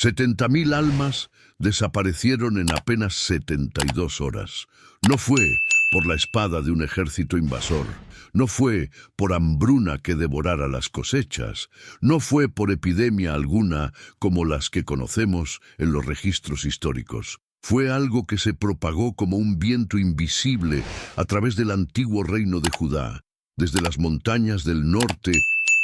70.000 almas desaparecieron en apenas 72 horas. No fue por la espada de un ejército invasor, no fue por hambruna que devorara las cosechas, no fue por epidemia alguna como las que conocemos en los registros históricos. Fue algo que se propagó como un viento invisible a través del antiguo reino de Judá, desde las montañas del norte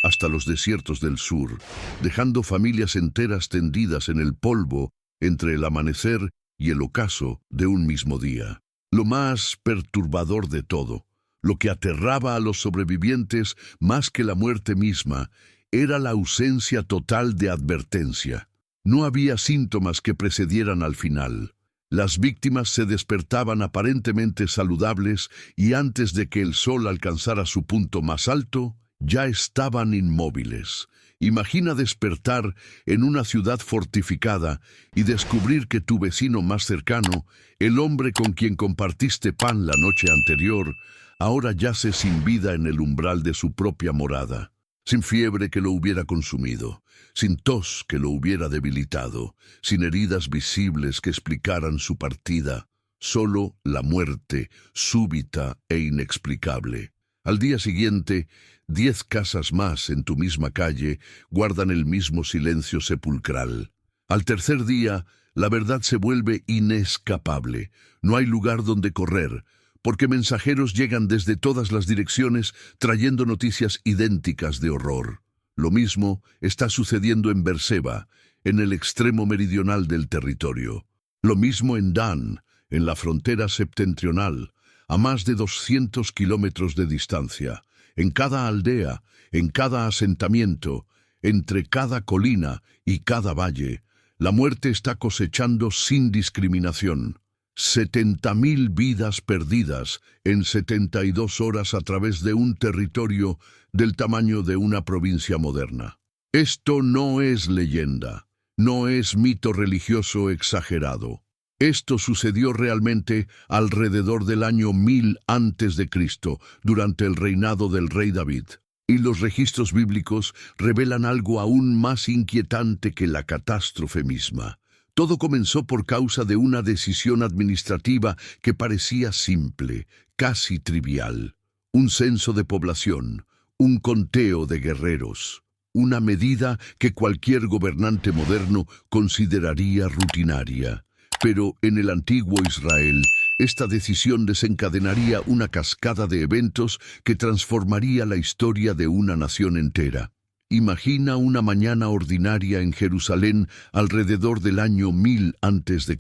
hasta los desiertos del sur, dejando familias enteras tendidas en el polvo entre el amanecer y el ocaso de un mismo día. Lo más perturbador de todo, lo que aterraba a los sobrevivientes más que la muerte misma, era la ausencia total de advertencia. No había síntomas que precedieran al final. Las víctimas se despertaban aparentemente saludables y antes de que el sol alcanzara su punto más alto, ya estaban inmóviles. Imagina despertar en una ciudad fortificada y descubrir que tu vecino más cercano, el hombre con quien compartiste pan la noche anterior, ahora yace sin vida en el umbral de su propia morada, sin fiebre que lo hubiera consumido, sin tos que lo hubiera debilitado, sin heridas visibles que explicaran su partida, solo la muerte súbita e inexplicable. Al día siguiente, 10 casas más en tu misma calle guardan el mismo silencio sepulcral. Al tercer día, la verdad se vuelve inescapable. No hay lugar donde correr, porque mensajeros llegan desde todas las direcciones trayendo noticias idénticas de horror. Lo mismo está sucediendo en Beerseba, en el extremo meridional del territorio. Lo mismo en Dan, en la frontera septentrional, a más de 200 kilómetros de distancia. En cada aldea, en cada asentamiento, entre cada colina y cada valle, la muerte está cosechando sin discriminación. 70.000 vidas perdidas en 72 horas a través de un territorio del tamaño de una provincia moderna. Esto no es leyenda, no es mito religioso exagerado. Esto sucedió realmente alrededor del año 1000 a.C., durante el reinado del rey David. Y los registros bíblicos revelan algo aún más inquietante que la catástrofe misma. Todo comenzó por causa de una decisión administrativa que parecía simple, casi trivial. Un censo de población, un conteo de guerreros, una medida que cualquier gobernante moderno consideraría rutinaria. Pero en el antiguo Israel, esta decisión desencadenaría una cascada de eventos que transformaría la historia de una nación entera. Imagina una mañana ordinaria en Jerusalén alrededor del año 1000 a.C.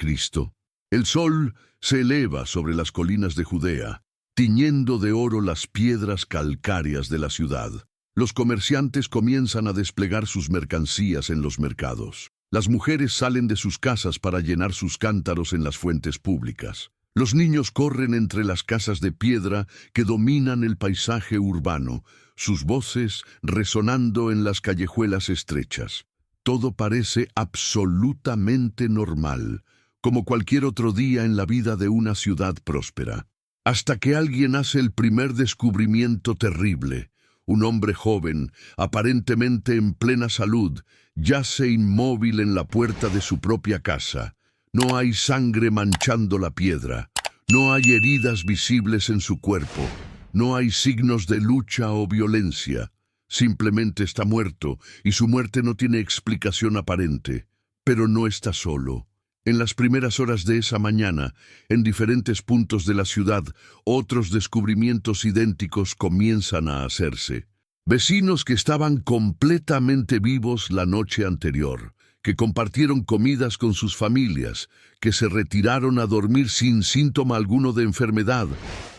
El sol se eleva sobre las colinas de Judea, tiñendo de oro las piedras calcáreas de la ciudad. Los comerciantes comienzan a desplegar sus mercancías en los mercados. Las mujeres salen de sus casas para llenar sus cántaros en las fuentes públicas. Los niños corren entre las casas de piedra que dominan el paisaje urbano, sus voces resonando en las callejuelas estrechas. Todo parece absolutamente normal, como cualquier otro día en la vida de una ciudad próspera. Hasta que alguien hace el primer descubrimiento terrible. Un hombre joven, aparentemente en plena salud, yace inmóvil en la puerta de su propia casa. No hay sangre manchando la piedra, no hay heridas visibles en su cuerpo, no hay signos de lucha o violencia. Simplemente está muerto y su muerte no tiene explicación aparente. Pero no está solo. En las primeras horas de esa mañana, en diferentes puntos de la ciudad, otros descubrimientos idénticos comienzan a hacerse. Vecinos que estaban completamente vivos la noche anterior, que compartieron comidas con sus familias, que se retiraron a dormir sin síntoma alguno de enfermedad,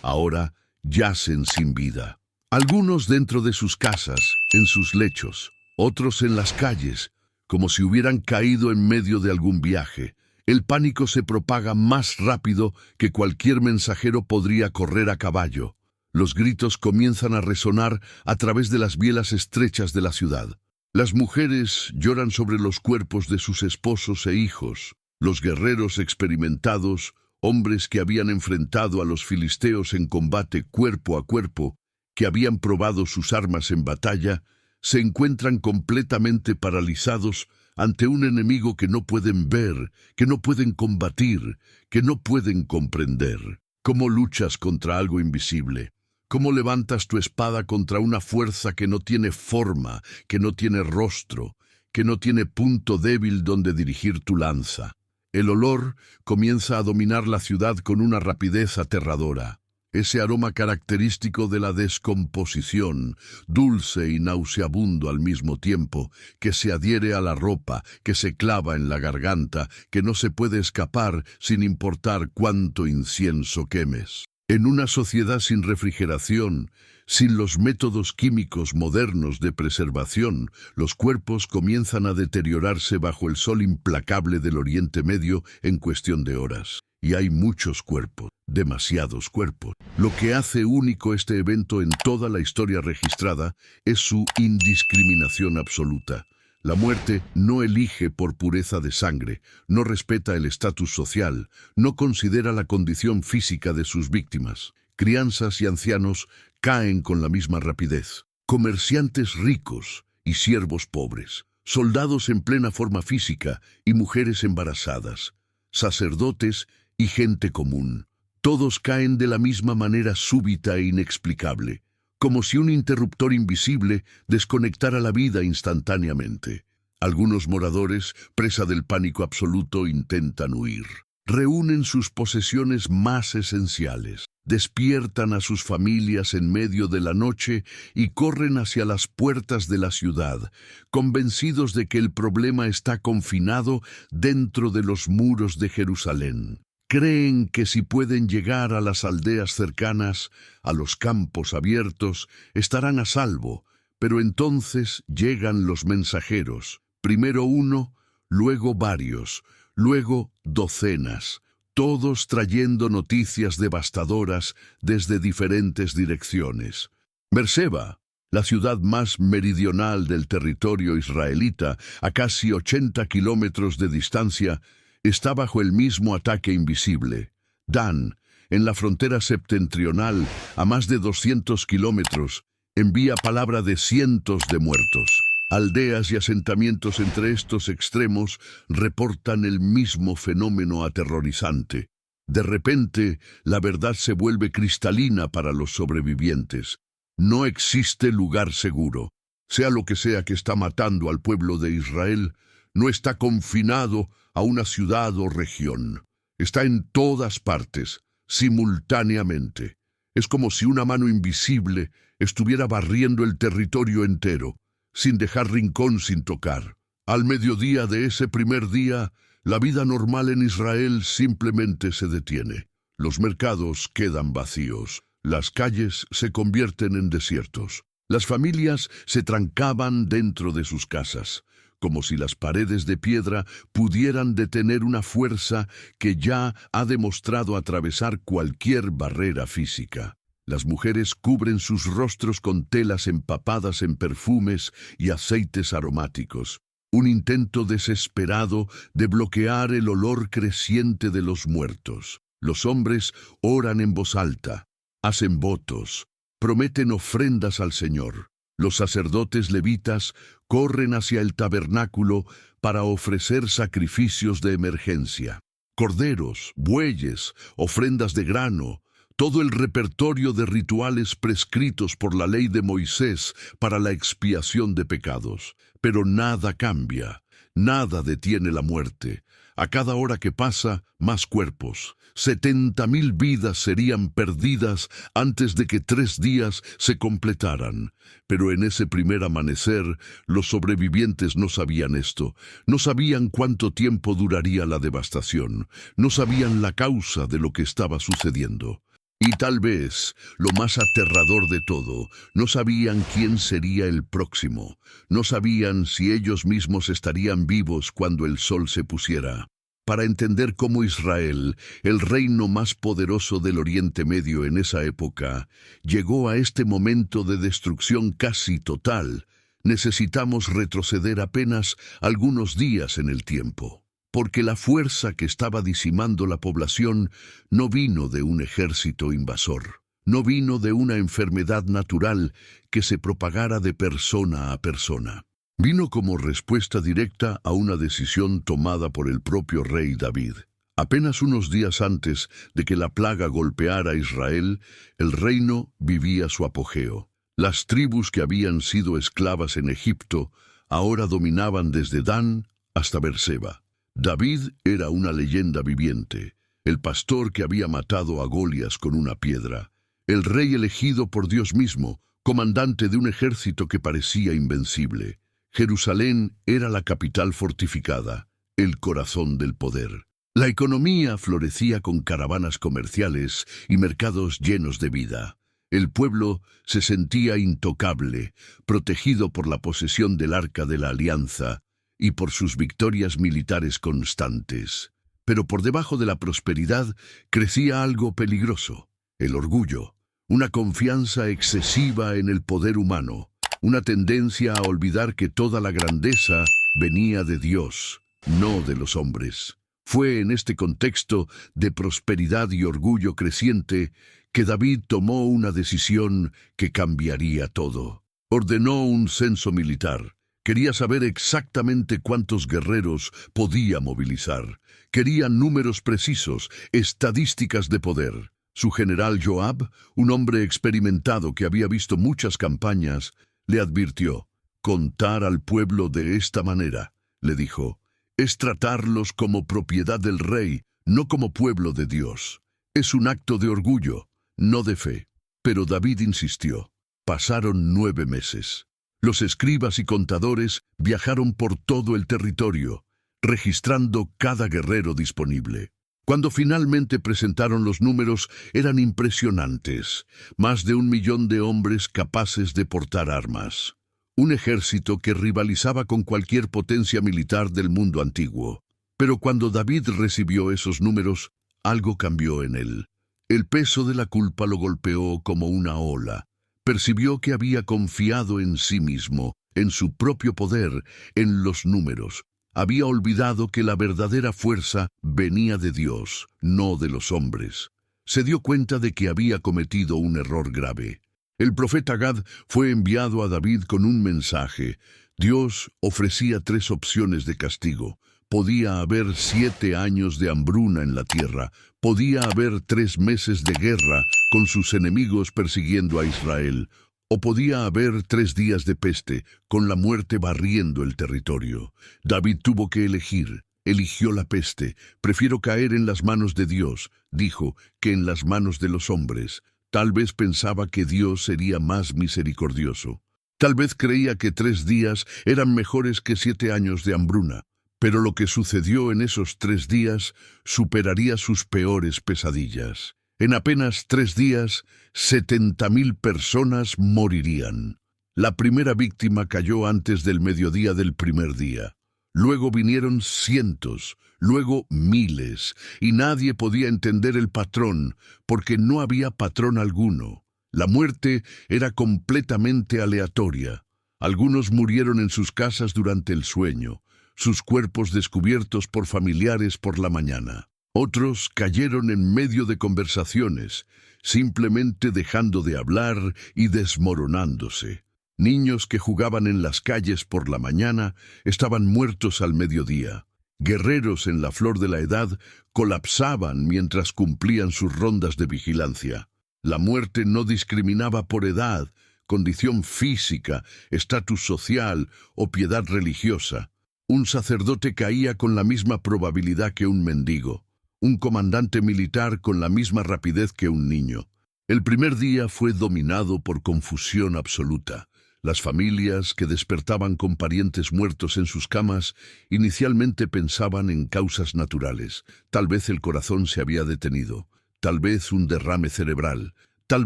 ahora yacen sin vida. Algunos dentro de sus casas, en sus lechos, otros en las calles, como si hubieran caído en medio de algún viaje. El pánico se propaga más rápido que cualquier mensajero podría correr a caballo. Los gritos comienzan a resonar a través de las bielas estrechas de la ciudad. Las mujeres lloran sobre los cuerpos de sus esposos e hijos. Los guerreros experimentados, hombres que habían enfrentado a los filisteos en combate cuerpo a cuerpo, que habían probado sus armas en batalla, se encuentran completamente paralizados ante un enemigo que no pueden ver, que no pueden combatir, que no pueden comprender. ¿Cómo luchas contra algo invisible? ¿Cómo levantas tu espada contra una fuerza que no tiene forma, que no tiene rostro, que no tiene punto débil donde dirigir tu lanza? El olor comienza a dominar la ciudad con una rapidez aterradora. Ese aroma característico de la descomposición, dulce y nauseabundo al mismo tiempo, que se adhiere a la ropa, que se clava en la garganta, que no se puede escapar sin importar cuánto incienso quemes. En una sociedad sin refrigeración, sin los métodos químicos modernos de preservación, los cuerpos comienzan a deteriorarse bajo el sol implacable del Oriente Medio en cuestión de horas. Y hay muchos cuerpos, demasiados cuerpos. Lo que hace único este evento en toda la historia registrada es su indiscriminación absoluta. La muerte no elige por pureza de sangre, no respeta el estatus social, no considera la condición física de sus víctimas. Crianzas y ancianos caen con la misma rapidez. Comerciantes ricos y siervos pobres, soldados en plena forma física y mujeres embarazadas, sacerdotes y gente común. Todos caen de la misma manera súbita e inexplicable, como si un interruptor invisible desconectara la vida instantáneamente. Algunos moradores, presa del pánico absoluto, intentan huir. Reúnen sus posesiones más esenciales, despiertan a sus familias en medio de la noche y corren hacia las puertas de la ciudad, convencidos de que el problema está confinado dentro de los muros de Jerusalén. Creen que si pueden llegar a las aldeas cercanas, a los campos abiertos, estarán a salvo, pero entonces llegan los mensajeros, primero uno, luego varios, luego docenas, todos trayendo noticias devastadoras desde diferentes direcciones. Beerseba, la ciudad más meridional del territorio israelita, a casi 80 kilómetros de distancia, está bajo el mismo ataque invisible. Dan, en la frontera septentrional, a más de 200 kilómetros, envía palabra de cientos de muertos. Aldeas y asentamientos entre estos extremos reportan el mismo fenómeno aterrorizante. De repente, la verdad se vuelve cristalina para los sobrevivientes. No existe lugar seguro. Sea lo que sea que está matando al pueblo de Israel, no está confinado a una ciudad o región. Está en todas partes, simultáneamente. Es como si una mano invisible estuviera barriendo el territorio entero, sin dejar rincón sin tocar. Al mediodía de ese primer día, la vida normal en Israel simplemente se detiene. Los mercados quedan vacíos. Las calles se convierten en desiertos. Las familias se trancaban dentro de sus casas, como si las paredes de piedra pudieran detener una fuerza que ya ha demostrado atravesar cualquier barrera física. Las mujeres cubren sus rostros con telas empapadas en perfumes y aceites aromáticos, un intento desesperado de bloquear el olor creciente de los muertos. Los hombres oran en voz alta, hacen votos, prometen ofrendas al Señor. Los sacerdotes levitas corren hacia el tabernáculo para ofrecer sacrificios de emergencia. Corderos, bueyes, ofrendas de grano, todo el repertorio de rituales prescritos por la ley de Moisés para la expiación de pecados. Pero nada cambia, nada detiene la muerte. A cada hora que pasa, más cuerpos. 70,000 vidas serían perdidas antes de que 3 días se completaran. Pero en ese primer amanecer, los sobrevivientes no sabían esto. No sabían cuánto tiempo duraría la devastación. No sabían la causa de lo que estaba sucediendo. Y tal vez, lo más aterrador de todo, no sabían quién sería el próximo. No sabían si ellos mismos estarían vivos cuando el sol se pusiera. Para entender cómo Israel, el reino más poderoso del Oriente Medio en esa época, llegó a este momento de destrucción casi total, necesitamos retroceder apenas algunos días en el tiempo. Porque la fuerza que estaba diezmando la población no vino de un ejército invasor, no vino de una enfermedad natural que se propagara de persona a persona. Vino como respuesta directa a una decisión tomada por el propio rey David. Apenas unos días antes de que la plaga golpeara a Israel, el reino vivía su apogeo. Las tribus que habían sido esclavas en Egipto ahora dominaban desde Dan hasta Berseba. David era una leyenda viviente, el pastor que había matado a Golias con una piedra, el rey elegido por Dios mismo, comandante de un ejército que parecía invencible. Jerusalén era la capital fortificada, el corazón del poder. La economía florecía con caravanas comerciales y mercados llenos de vida. El pueblo se sentía intocable, protegido por la posesión del Arca de la Alianza y por sus victorias militares constantes. Pero por debajo de la prosperidad crecía algo peligroso: el orgullo, una confianza excesiva en el poder humano, una tendencia a olvidar que toda la grandeza venía de Dios, no de los hombres. Fue en este contexto de prosperidad y orgullo creciente que David tomó una decisión que cambiaría todo. Ordenó un censo militar. Quería saber exactamente cuántos guerreros podía movilizar. Quería números precisos, estadísticas de poder. Su general Joab, un hombre experimentado que había visto muchas campañas, le advirtió: «Contar al pueblo de esta manera», le dijo, «es tratarlos como propiedad del rey, no como pueblo de Dios. Es un acto de orgullo, no de fe». Pero David insistió. Pasaron 9 meses. Los escribas y contadores viajaron por todo el territorio, registrando cada guerrero disponible. Cuando finalmente presentaron los números, eran impresionantes. Más de 1 millón de hombres capaces de portar armas. Un ejército que rivalizaba con cualquier potencia militar del mundo antiguo. Pero cuando David recibió esos números, algo cambió en él. El peso de la culpa lo golpeó como una ola. Percibió que había confiado en sí mismo, en su propio poder, en los números. Había olvidado que la verdadera fuerza venía de Dios, no de los hombres. Se dio cuenta de que había cometido un error grave. El profeta Gad fue enviado a David con un mensaje. Dios ofrecía 3 opciones de castigo. Podía haber 7 años de hambruna en la tierra. Podía haber 3 meses de guerra con sus enemigos persiguiendo a Israel. O podía haber 3 días de peste, con la muerte barriendo el territorio. David tuvo que elegir. Eligió la peste. «Prefiero caer en las manos de Dios», dijo, «que en las manos de los hombres». Tal vez pensaba que Dios sería más misericordioso. Tal vez creía que 3 días eran mejores que 7 años de hambruna. Pero lo que sucedió en esos 3 días superaría sus peores pesadillas. En apenas 3 días, 70.000 personas morirían. La primera víctima cayó antes del mediodía del primer día. Luego vinieron cientos, luego miles, y nadie podía entender el patrón, porque no había patrón alguno. La muerte era completamente aleatoria. Algunos murieron en sus casas durante el sueño, sus cuerpos descubiertos por familiares por la mañana. Otros cayeron en medio de conversaciones, simplemente dejando de hablar y desmoronándose. Niños que jugaban en las calles por la mañana estaban muertos al mediodía. Guerreros en la flor de la edad colapsaban mientras cumplían sus rondas de vigilancia. La muerte no discriminaba por edad, condición física, estatus social o piedad religiosa. Un sacerdote caía con la misma probabilidad que un mendigo. Un comandante militar con la misma rapidez que un niño. El primer día fue dominado por confusión absoluta. Las familias que despertaban con parientes muertos en sus camas inicialmente pensaban en causas naturales. Tal vez el corazón se había detenido, tal vez un derrame cerebral, tal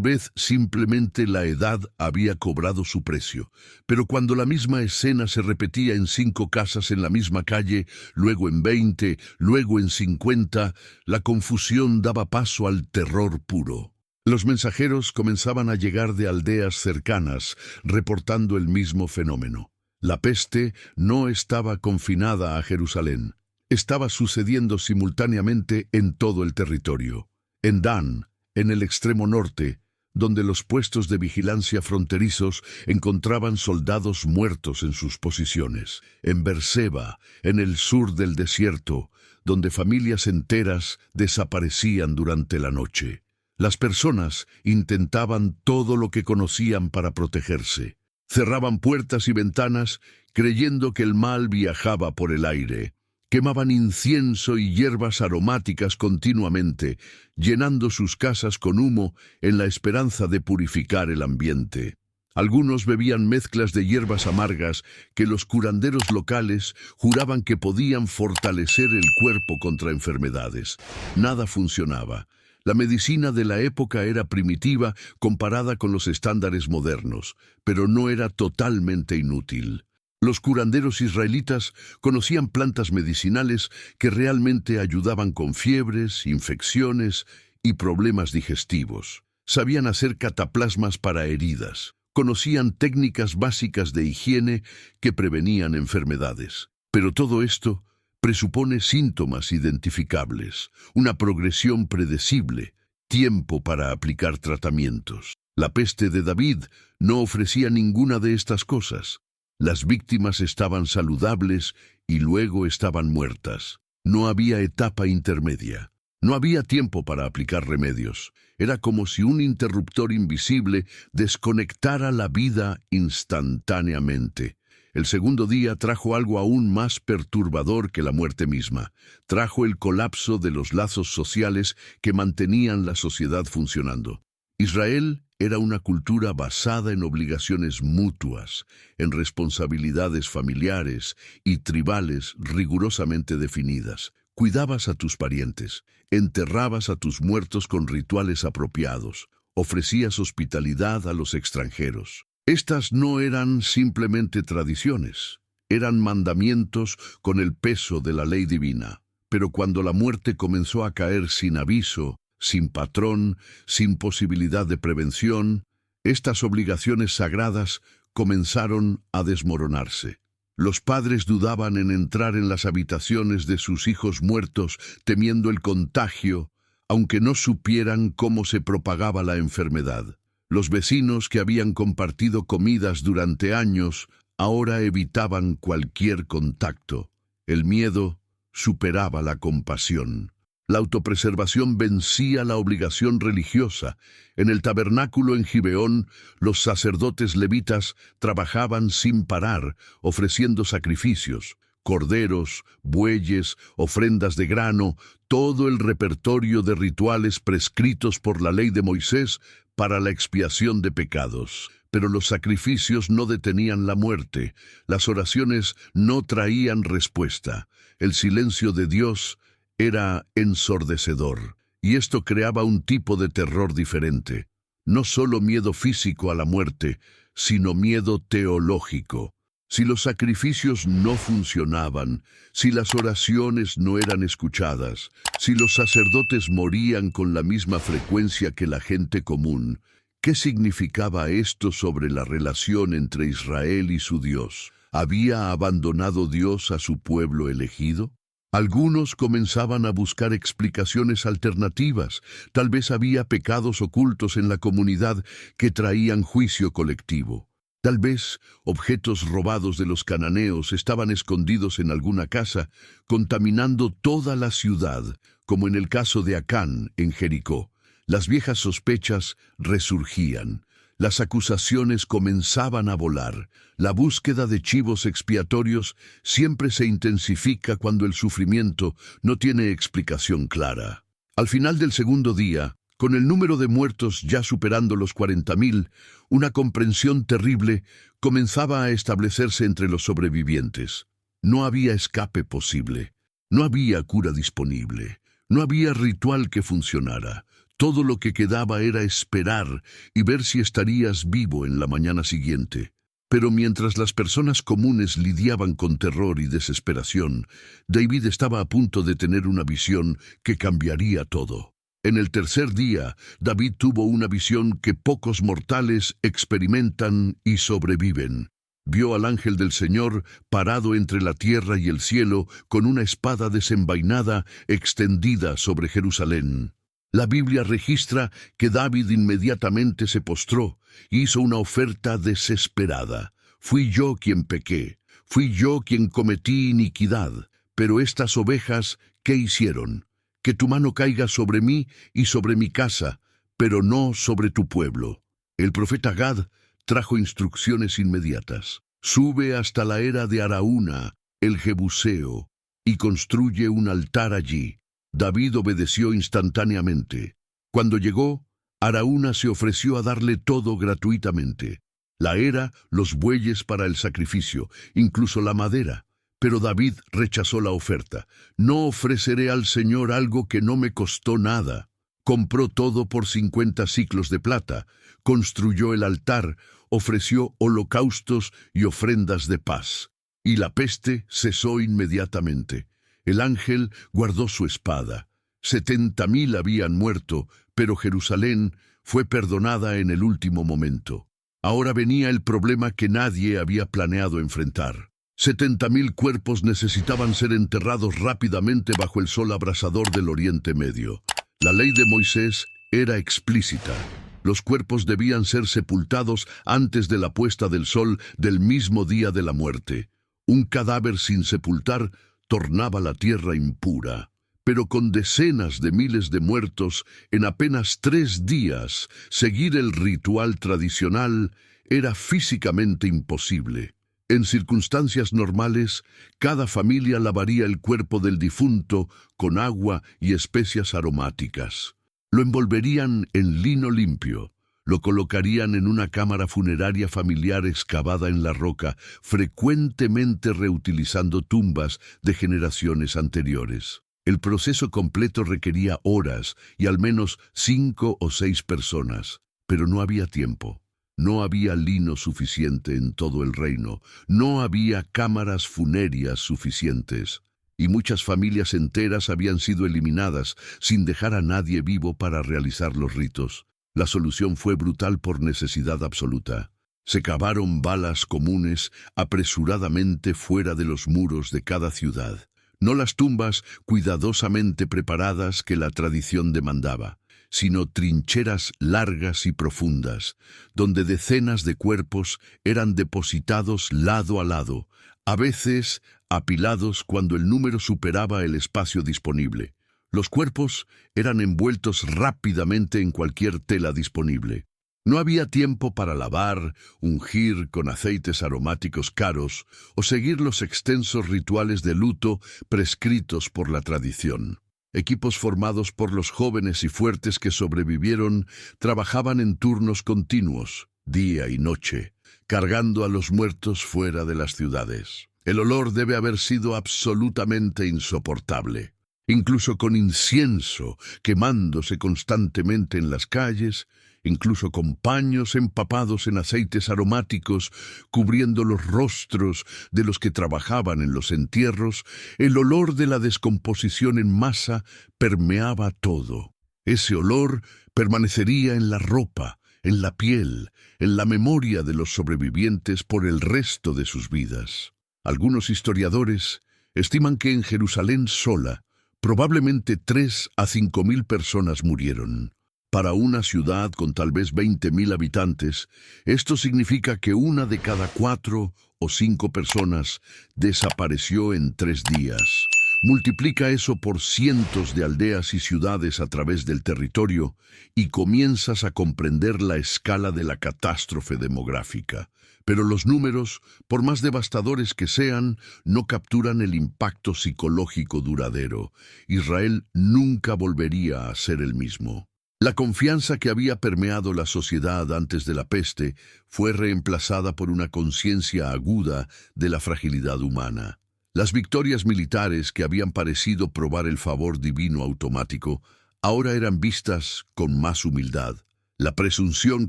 vez simplemente la edad había cobrado su precio. Pero cuando la misma escena se repetía en 5 casas en la misma calle, luego en 20, luego en 50, la confusión daba paso al terror puro. Los mensajeros comenzaban a llegar de aldeas cercanas, reportando el mismo fenómeno. La peste no estaba confinada a Jerusalén. Estaba sucediendo simultáneamente en todo el territorio. En Dan, en el extremo norte, donde los puestos de vigilancia fronterizos encontraban soldados muertos en sus posiciones. En Beerseba, en el sur del desierto, donde familias enteras desaparecían durante la noche. Las personas intentaban todo lo que conocían para protegerse. Cerraban puertas y ventanas creyendo que el mal viajaba por el aire. Quemaban incienso y hierbas aromáticas continuamente, llenando sus casas con humo en la esperanza de purificar el ambiente. Algunos bebían mezclas de hierbas amargas que los curanderos locales juraban que podían fortalecer el cuerpo contra enfermedades. Nada funcionaba. La medicina de la época era primitiva comparada con los estándares modernos, pero no era totalmente inútil. Los curanderos israelitas conocían plantas medicinales que realmente ayudaban con fiebres, infecciones y problemas digestivos. Sabían hacer cataplasmas para heridas. Conocían técnicas básicas de higiene que prevenían enfermedades. Pero todo esto presupone síntomas identificables, una progresión predecible, tiempo para aplicar tratamientos. La peste de David no ofrecía ninguna de estas cosas. Las víctimas estaban saludables y luego estaban muertas. No había etapa intermedia. No había tiempo para aplicar remedios. Era como si un interruptor invisible desconectara la vida instantáneamente. El segundo día trajo algo aún más perturbador que la muerte misma. Trajo el colapso de los lazos sociales que mantenían la sociedad funcionando. Israel era una cultura basada en obligaciones mutuas, en responsabilidades familiares y tribales rigurosamente definidas. Cuidabas a tus parientes, enterrabas a tus muertos con rituales apropiados, ofrecías hospitalidad a los extranjeros. Estas no eran simplemente tradiciones, eran mandamientos con el peso de la ley divina. Pero cuando la muerte comenzó a caer sin aviso, sin patrón, sin posibilidad de prevención, estas obligaciones sagradas comenzaron a desmoronarse. Los padres dudaban en entrar en las habitaciones de sus hijos muertos, temiendo el contagio, aunque no supieran cómo se propagaba la enfermedad. Los vecinos que habían compartido comidas durante años ahora evitaban cualquier contacto. El miedo superaba la compasión. La autopreservación vencía la obligación religiosa. En el tabernáculo en Gibeón, los sacerdotes levitas trabajaban sin parar, ofreciendo sacrificios, corderos, bueyes, ofrendas de grano, todo el repertorio de rituales prescritos por la ley de Moisés para la expiación de pecados. Pero los sacrificios no detenían la muerte, las oraciones no traían respuesta. El silencio de Dios era ensordecedor, y esto creaba un tipo de terror diferente. No solo miedo físico a la muerte, sino miedo teológico. Si los sacrificios no funcionaban, si las oraciones no eran escuchadas, si los sacerdotes morían con la misma frecuencia que la gente común, ¿qué significaba esto sobre la relación entre Israel y su Dios? ¿Había abandonado Dios a su pueblo elegido? Algunos comenzaban a buscar explicaciones alternativas. Tal vez había pecados ocultos en la comunidad que traían juicio colectivo. Tal vez objetos robados de los cananeos estaban escondidos en alguna casa, contaminando toda la ciudad, como en el caso de Acán en Jericó. Las viejas sospechas resurgían. Las acusaciones comenzaban a volar. La búsqueda de chivos expiatorios siempre se intensifica cuando el sufrimiento no tiene explicación clara. Al final del segundo día, con el número de muertos ya superando los 40.000, una comprensión terrible comenzaba a establecerse entre los sobrevivientes. No había escape posible. No había cura disponible. No había ritual que funcionara. Todo lo que quedaba era esperar y ver si estarías vivo en la mañana siguiente. Pero mientras las personas comunes lidiaban con terror y desesperación, David estaba a punto de tener una visión que cambiaría todo. En el tercer día, David tuvo una visión que pocos mortales experimentan y sobreviven. Vio al ángel del Señor parado entre la tierra y el cielo con una espada desenvainada extendida sobre Jerusalén. La Biblia registra que David inmediatamente se postró, hizo una oferta desesperada. Fui yo quien pequé, fui yo quien cometí iniquidad, pero estas ovejas, ¿qué hicieron? Que tu mano caiga sobre mí y sobre mi casa, pero no sobre tu pueblo. El profeta Gad trajo instrucciones inmediatas. Sube hasta la era de Araúna, el Jebuseo, y construye un altar allí. David obedeció instantáneamente. Cuando llegó, Araúna se ofreció a darle todo gratuitamente. La era, los bueyes para el sacrificio, incluso la madera. Pero David rechazó la oferta. No ofreceré al Señor algo que no me costó nada. Compró todo por 50 siclos de plata, construyó el altar, ofreció holocaustos y ofrendas de paz. Y la peste cesó inmediatamente. El ángel guardó su espada. 70.000 habían muerto, pero Jerusalén fue perdonada en el último momento. Ahora venía el problema que nadie había planeado enfrentar. 70.000 cuerpos necesitaban ser enterrados rápidamente bajo el sol abrasador del Oriente Medio. La ley de Moisés era explícita. Los cuerpos debían ser sepultados antes de la puesta del sol del mismo día de la muerte. Un cadáver sin sepultar tornaba la tierra impura. Pero con decenas de miles de muertos, en apenas 3 días, seguir el ritual tradicional era físicamente imposible. En circunstancias normales, cada familia lavaría el cuerpo del difunto con agua y especias aromáticas. Lo envolverían en lino limpio, lo colocarían en una cámara funeraria familiar excavada en la roca, frecuentemente reutilizando tumbas de generaciones anteriores. El proceso completo requería horas y al menos 5 o 6 personas, pero no había tiempo. No había lino suficiente en todo el reino, no había cámaras funerarias suficientes, y muchas familias enteras habían sido eliminadas sin dejar a nadie vivo para realizar los ritos. La solución fue brutal por necesidad absoluta. Se cavaron balas comunes apresuradamente fuera de los muros de cada ciudad, no las tumbas cuidadosamente preparadas que la tradición demandaba, sino trincheras largas y profundas, donde decenas de cuerpos eran depositados lado a lado, a veces apilados cuando el número superaba el espacio disponible. Los cuerpos eran envueltos rápidamente en cualquier tela disponible. No había tiempo para lavar, ungir con aceites aromáticos caros o seguir los extensos rituales de luto prescritos por la tradición. Equipos formados por los jóvenes y fuertes que sobrevivieron trabajaban en turnos continuos, día y noche, cargando a los muertos fuera de las ciudades. El olor debe haber sido absolutamente insoportable. Incluso con incienso quemándose constantemente en las calles, incluso con paños empapados en aceites aromáticos, cubriendo los rostros de los que trabajaban en los entierros, el olor de la descomposición en masa permeaba todo. Ese olor permanecería en la ropa, en la piel, en la memoria de los sobrevivientes por el resto de sus vidas. Algunos historiadores estiman que en Jerusalén sola, probablemente 3 a 5.000 personas murieron. Para una ciudad con tal vez 20.000 habitantes, esto significa que 1 de cada 4 o 5 personas desapareció en 3 días. Multiplica eso por cientos de aldeas y ciudades a través del territorio y comienzas a comprender la escala de la catástrofe demográfica. Pero los números, por más devastadores que sean, no capturan el impacto psicológico duradero. Israel nunca volvería a ser el mismo. La confianza que había permeado la sociedad antes de la peste fue reemplazada por una conciencia aguda de la fragilidad humana. Las victorias militares que habían parecido probar el favor divino automático, ahora eran vistas con más humildad. La presunción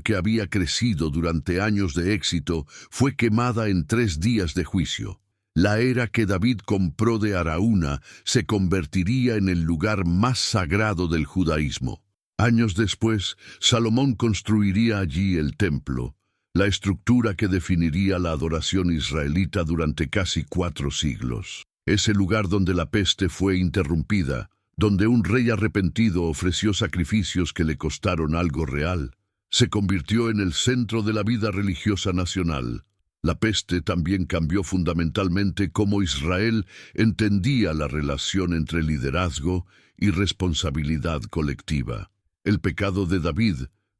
que había crecido durante años de éxito fue quemada en 3 días de juicio. La era que David compró de Araúna se convertiría en el lugar más sagrado del judaísmo. Años después, Salomón construiría allí el templo, la estructura que definiría la adoración israelita durante casi 4 siglos. Ese lugar donde la peste fue interrumpida, donde un rey arrepentido ofreció sacrificios que le costaron algo real. Se convirtió en el centro de la vida religiosa nacional. La peste también cambió fundamentalmente cómo Israel entendía la relación entre liderazgo y responsabilidad colectiva. El pecado de David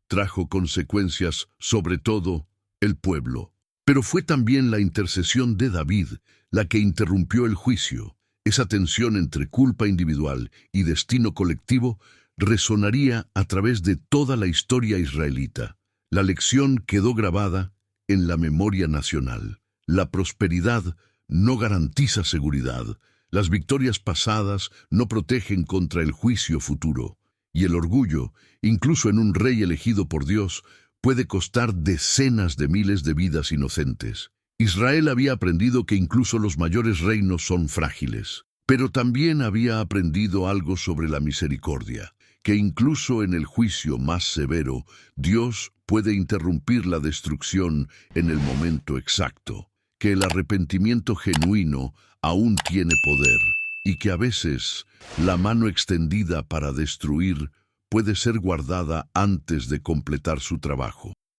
trajo consecuencias sobre todo el pueblo. Pero fue también la intercesión de David la que interrumpió el juicio. Esa tensión entre culpa individual y destino colectivo resonaría a través de toda la historia israelita. La lección quedó grabada en la memoria nacional. La prosperidad no garantiza seguridad. Las victorias pasadas no protegen contra el juicio futuro. Y el orgullo, incluso en un rey elegido por Dios, puede costar decenas de miles de vidas inocentes. Israel había aprendido que incluso los mayores reinos son frágiles, pero también había aprendido algo sobre la misericordia, que incluso en el juicio más severo, Dios puede interrumpir la destrucción en el momento exacto, que el arrepentimiento genuino aún tiene poder, y que a veces la mano extendida para destruir puede ser guardada antes de completar su trabajo.